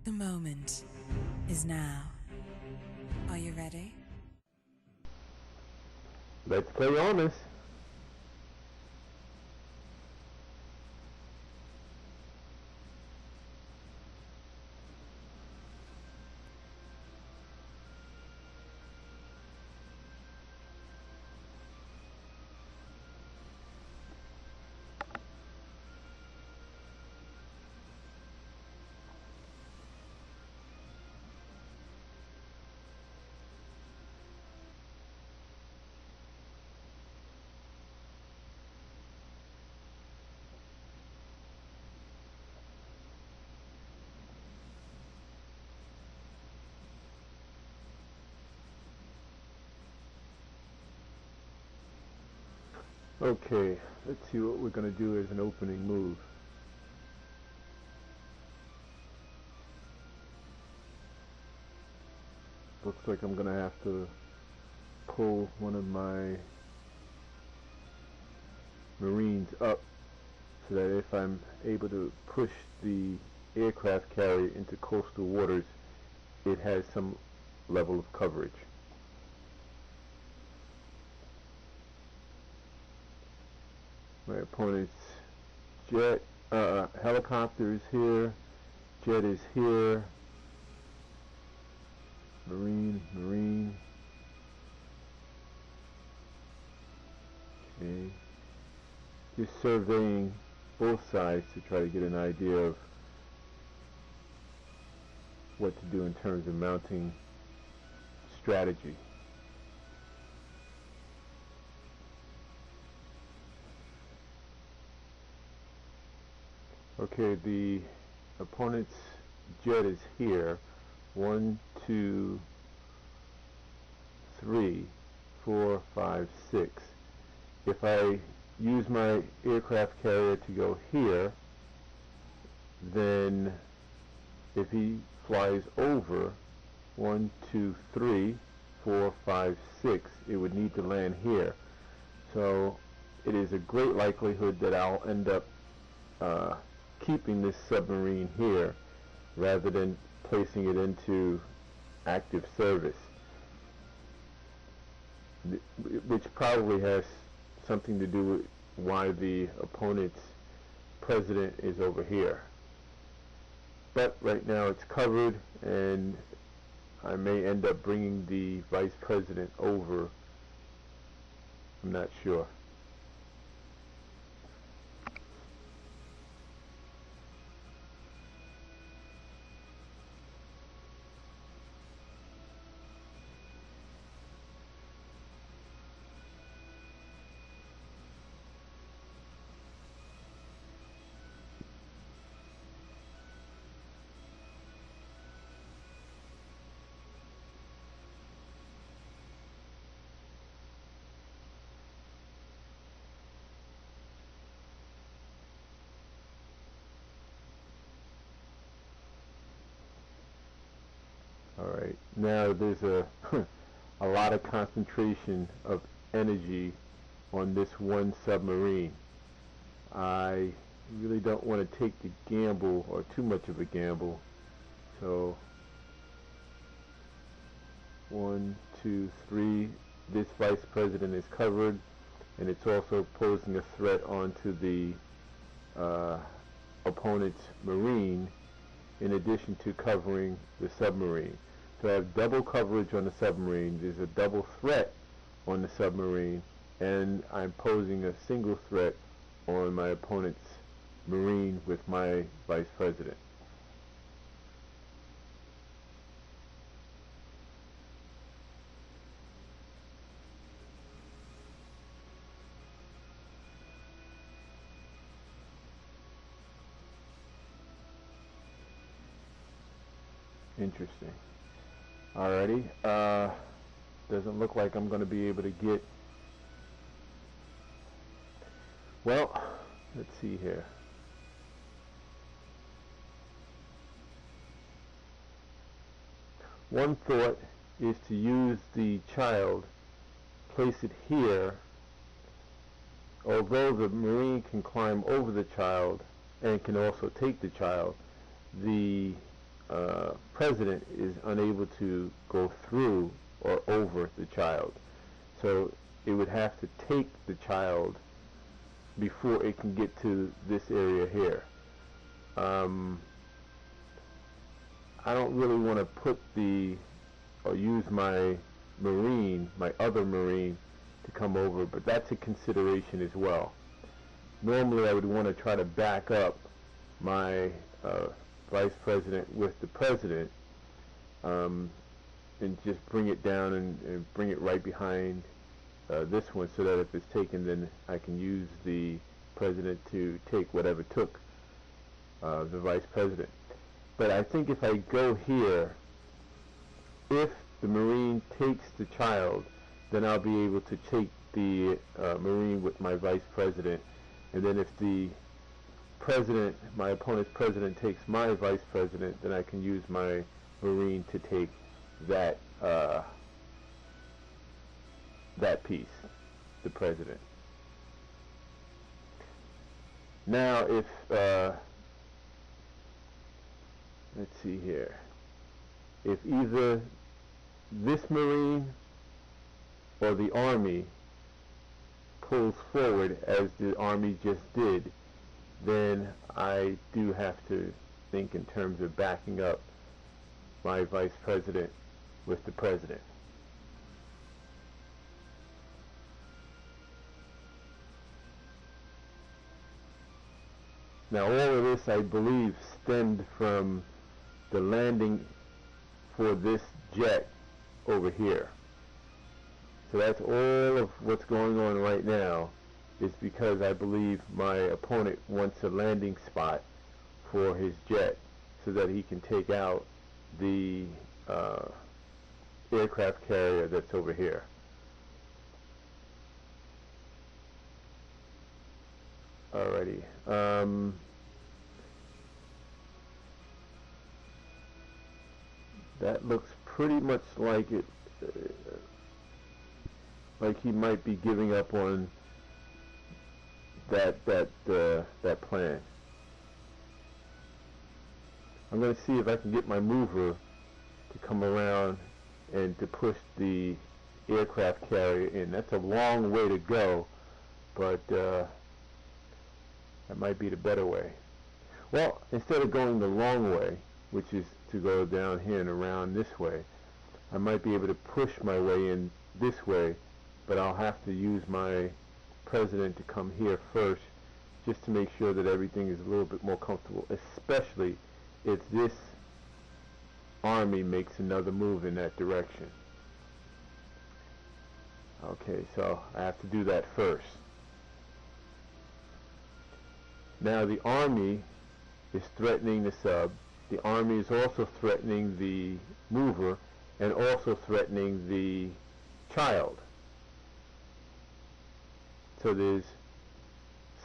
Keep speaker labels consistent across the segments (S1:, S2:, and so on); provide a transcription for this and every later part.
S1: The moment is now. Are you ready?
S2: Let's play Armis. Okay, let's see what we're going to do as an opening move. Looks like I'm going to have to pull one of my Marines up so that if I'm able to push the aircraft carrier into coastal waters, it has some level of coverage. My opponent's jet, helicopter is here, jet is here, Marine. Okay. Just surveying both sides to try to get an idea of what to do in terms of mounting strategy. Okay, the opponent's jet is here. 1, 2, 3, 4, 5, 6. If I use my aircraft carrier to go here, then if he flies over 1, 2, 3, 4, 5, 6, it would need to land here. So it is a great likelihood that I'll end up keeping this submarine here rather than placing it into active service, which probably has something to do with why the opponent's president is over here. But right now it's covered, and I may end up bringing the vice president over. I'm not sure. Alright, now there's a a lot of concentration of energy on this one submarine. I really don't want to take the gamble, or too much of a gamble. So 1, 2, 3, this vice president is covered, and it's also posing a threat onto the opponent's marine, in addition to covering the submarine. So I have double coverage on the submarine, there's a double threat on the submarine, and I'm posing a single threat on my opponent's marine with my vice president. Interesting. Alrighty, doesn't look like I'm going to be able to get, well, let's see here. One thought is to use the child, place it here. Although the Marine can climb over the child and can also take the child, the president is unable to go through or over the child. So it would have to take the child before it can get to this area here. I don't really want to put or use my Marine, my other Marine, to come over, but that's a consideration as well. Normally I would want to try to back up my Vice President with the President, and just bring it down and bring it right behind this one, so that if it's taken, then I can use the President to take whatever took the Vice President. But I think if I go here, if the Marine takes the child, then I'll be able to take the Marine with my Vice President, and then if the President, my opponent's President, takes my Vice President, then I can use my Marine to take that piece, the President. Now if let's see here, if either this Marine or the Army pulls forward as the Army just did, then I do have to think in terms of backing up my Vice President with the President. Now all of this, I believe, stemmed from the landing for this jet over here. So that's all of what's going on right now, is because I believe my opponent wants a landing spot for his jet so that he can take out the aircraft carrier that's over here. Alrighty. That looks pretty much like it, like he might be giving up on that plan. I'm going to see if I can get my mover to come around and to push the aircraft carrier in. That's a long way to go, but that might be the better way. Well, instead of going the long way, which is to go down here and around this way, I might be able to push my way in this way, but I'll have to use my President to come here first, just to make sure that everything is a little bit more comfortable, especially if this Army makes another move in that direction. Okay, so I have to do that first. Now the Army is threatening the sub. The Army is also threatening the mover and also threatening the child. So there's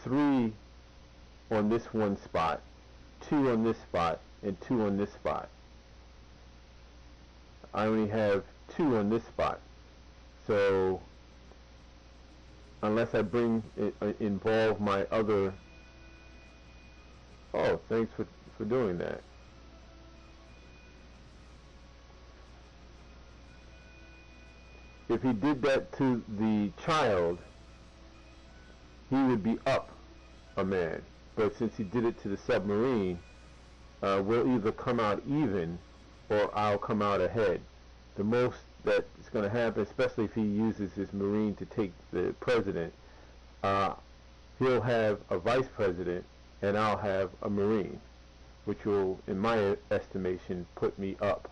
S2: 3 on this one spot, 2 on this spot, and 2 on this spot. I only have 2 on this spot. So unless I involve my other... Oh, thanks for doing that. If he did that to the child, he would be up a man. But since he did it to the submarine, we'll either come out even or I'll come out ahead. The most that is going to happen, especially if he uses his Marine to take the President, he'll have a Vice President and I'll have a Marine, which will, in my estimation, put me up.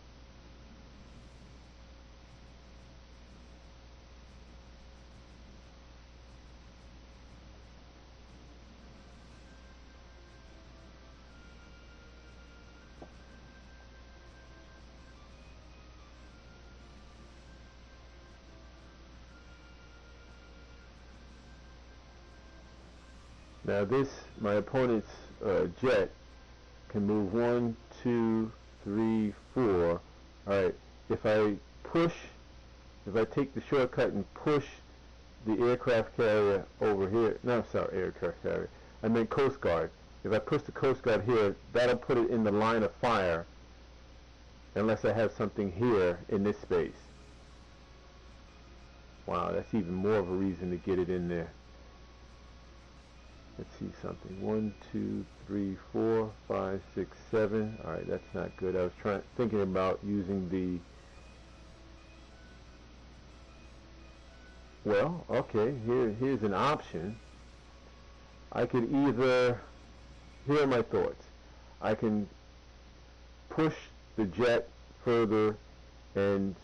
S2: Now this, my opponent's jet can move 1, 2, 3, 4. Alright, if I take the shortcut and push the aircraft carrier over here, no, sorry, aircraft carrier, I meant Coast Guard. If I push the Coast Guard here, that'll put it in the line of fire unless I have something here in this space. Wow, that's even more of a reason to get it in there. Let's see something. 1, 2, 3, 4, 5, 6, 7. All right, that's not good. I was thinking about using the. Well, okay. Here's an option. I could either. Here are my thoughts. I can push the jet further and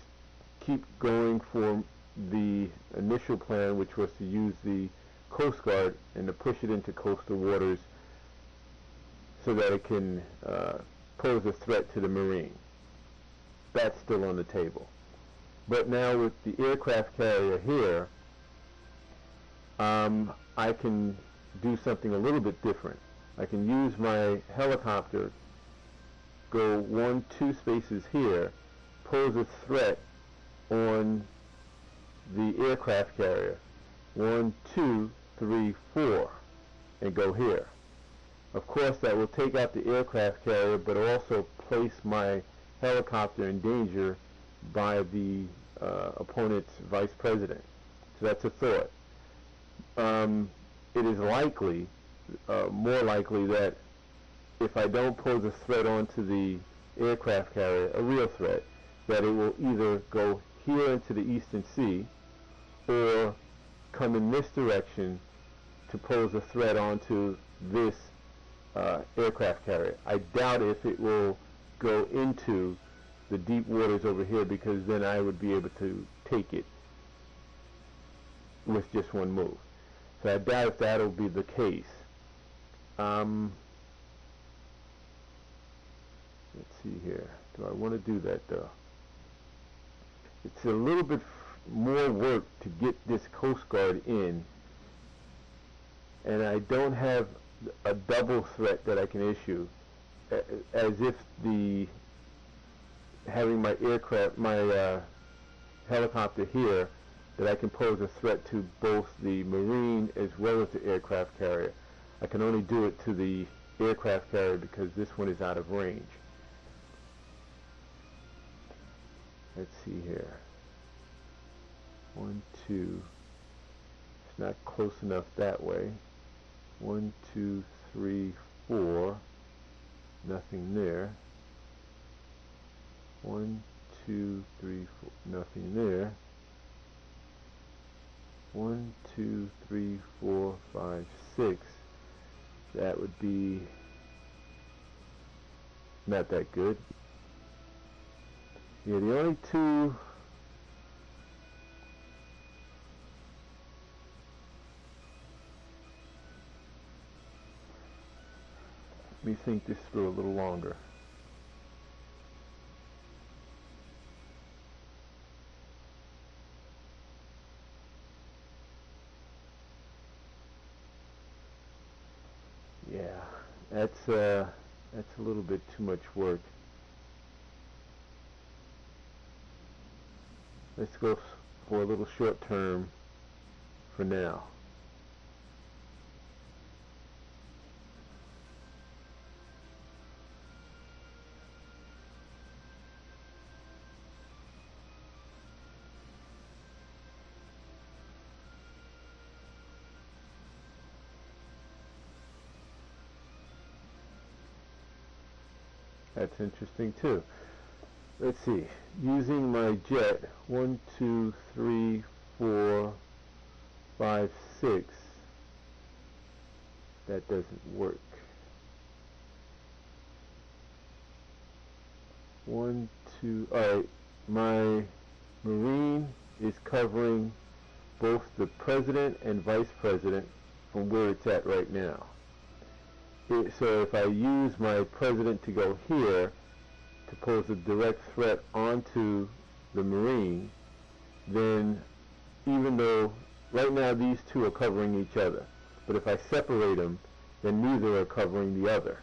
S2: keep going for the initial plan, which was to use the Coast Guard and to push it into coastal waters so that it can pose a threat to the Marine. That's still on the table. But now with the aircraft carrier here, I can do something a little bit different. I can use my helicopter, go 1, 2 spaces here, pose a threat on the aircraft carrier, 1, 2, 3, 4, and go here. Of course, that will take out the aircraft carrier, but also place my helicopter in danger by the opponent's vice president. So that's a thought. It is likely, more likely, that if I don't pose a threat onto the aircraft carrier, a real threat, that it will either go here into the Eastern Sea or come in this direction to pose a threat onto this aircraft carrier. I doubt if it will go into the deep waters over here, because then I would be able to take it with just one move. So I doubt if that'll be the case. Let's see here. Do I want to do that though? It's a little bit more work to get this Coast Guard in, and I don't have a double threat that I can issue, as if having my helicopter here, that I can pose a threat to both the Marine as well as the aircraft carrier. I can only do it to the aircraft carrier because this one is out of range. Let's see here. 1, 2. It's not close enough that way. 1, 2, 3, 4. Nothing there. 1, 2, 3, 4. Nothing there. 1, 2, 3, 4, 5, 6. That would be not that good. Yeah, the only two. Let me think this through a little longer. Yeah, that's a little bit too much work. Let's go for a little short term for now. That's interesting too. Let's see. Using my jet, 1, 2, 3, 4, 5, 6. That doesn't work. 1, 2. Alright, my Marine is covering both the President and Vice President from where it's at right now. So if I use my President to go here to pose a direct threat onto the Marine, then even though right now these two are covering each other, but if I separate them, then neither are covering the other.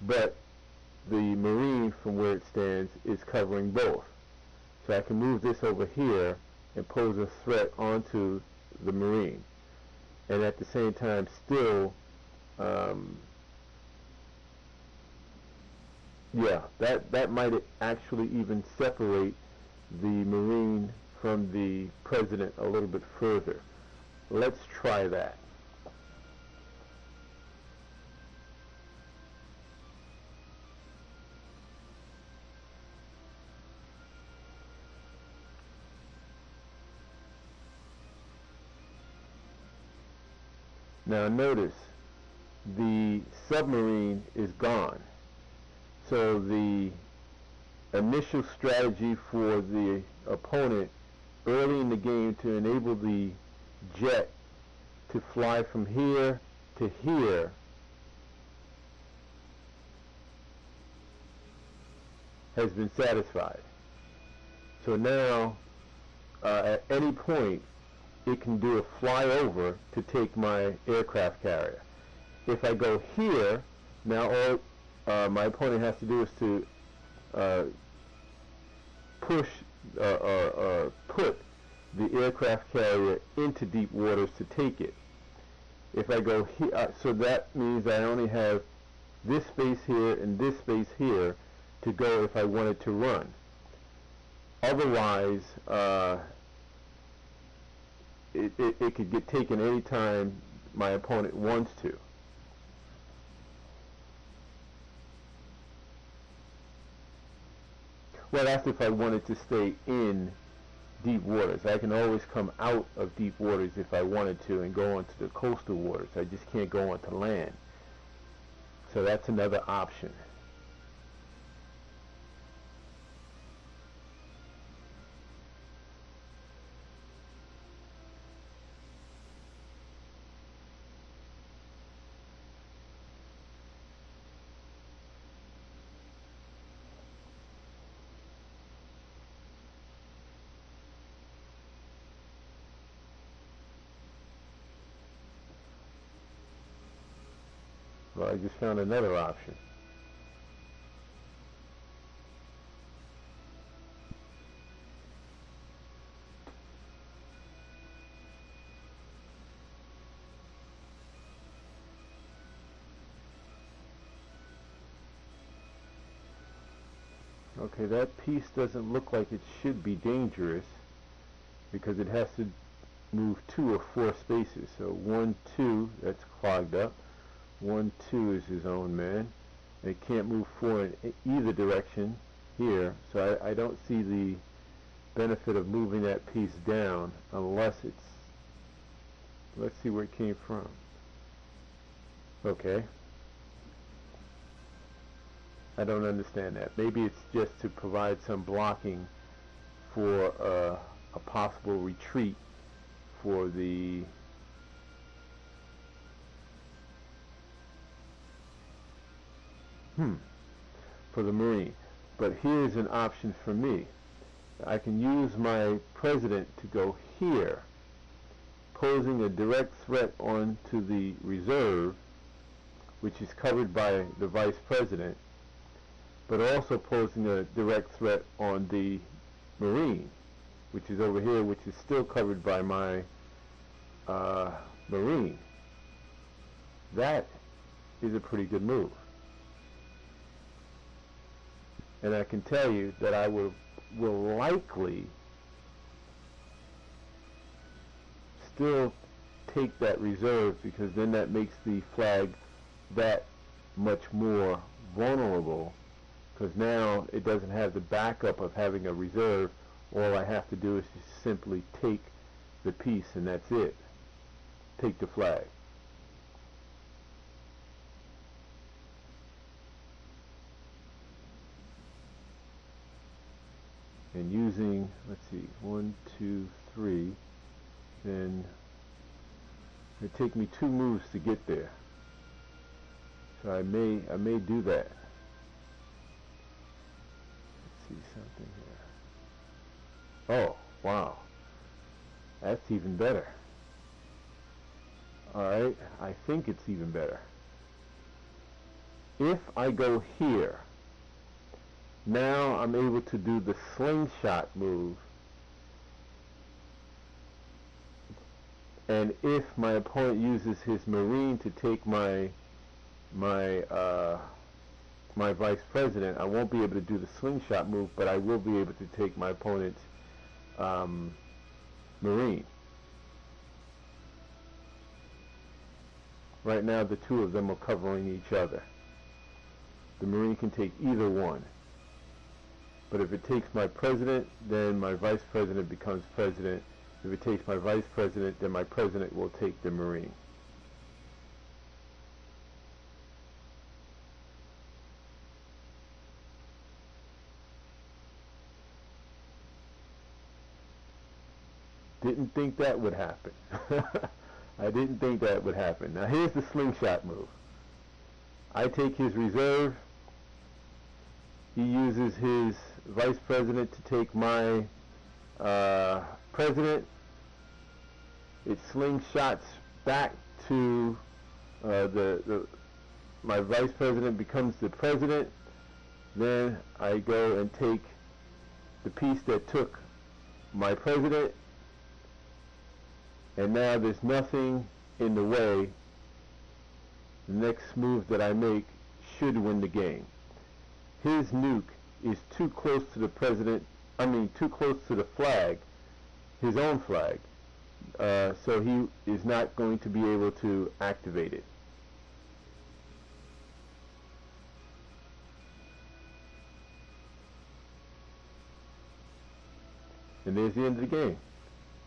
S2: But the Marine, from where it stands, is covering both. So I can move this over here and pose a threat onto the Marine, and at the same time still Yeah, that might actually even separate the Marine from the President a little bit further. Let's try that. Now notice, the submarine is gone. So the initial strategy for the opponent early in the game to enable the jet to fly from here to here has been satisfied. So now, at any point, it can do a flyover to take my aircraft carrier. If I go here, now all my opponent has to do is to push or put the aircraft carrier into deep waters to take it. If I go here, so that means I only have this space here and this space here to go if I wanted to run. Otherwise, it could get taken anytime my opponent wants to. Well, that's if I wanted to stay in deep waters. I can always come out of deep waters if I wanted to and go onto the coastal waters. I just can't go onto land. So that's another option. Well, I just found another option. Okay, that piece doesn't look like it should be dangerous because it has to move 2 or 4 spaces. So 1, 2, that's clogged up. 1, 2 is his own man. It can't move 4 in either direction here, so I don't see the benefit of moving that piece down unless it's, let's see where it came from. Okay. I don't understand that. Maybe it's just to provide some blocking for a possible retreat for the for the Marine. But here's an option for me. I can use my President to go here, posing a direct threat onto the reserve, which is covered by the Vice President, but also posing a direct threat on the Marine, which is over here, which is still covered by my Marine. That is a pretty good move. And I can tell you that I will likely still take that reserve, because then that makes the flag that much more vulnerable, because now it doesn't have the backup of having a reserve. All I have to do is just simply take the piece and that's it. Take the flag. And using, let's see, 1, 2, 3, then it take me 2 moves to get there. So I may do that. Let's see something here. Oh, wow. That's even better. Alright, I think it's even better. If I go here, now I'm able to do the slingshot move, and if my opponent uses his Marine to take my my vice president, I won't be able to do the slingshot move, but I will be able to take my opponent's Marine. Right now the two of them are covering each other. The Marine can take either one. But if it takes my president, then my vice president becomes president. If it takes my vice president, then my president will take the Marine. Didn't think that would happen. I didn't think that would happen. Now here's the slingshot move. I take his reserve. He uses his vice president to take my president. It slingshots back to my vice president becomes the president. Then I go and take the piece that took my president, and now there's nothing in the way. The next move that I make should win the game. His nuke is too close to the president, too close to the flag, his own flag, so he is not going to be able to activate it. And there's the end of the game.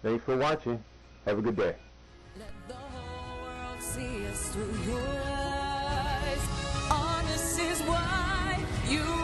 S2: Thanks for watching. Have a good day.
S1: Let the whole world see us through your eyes. Armis is why you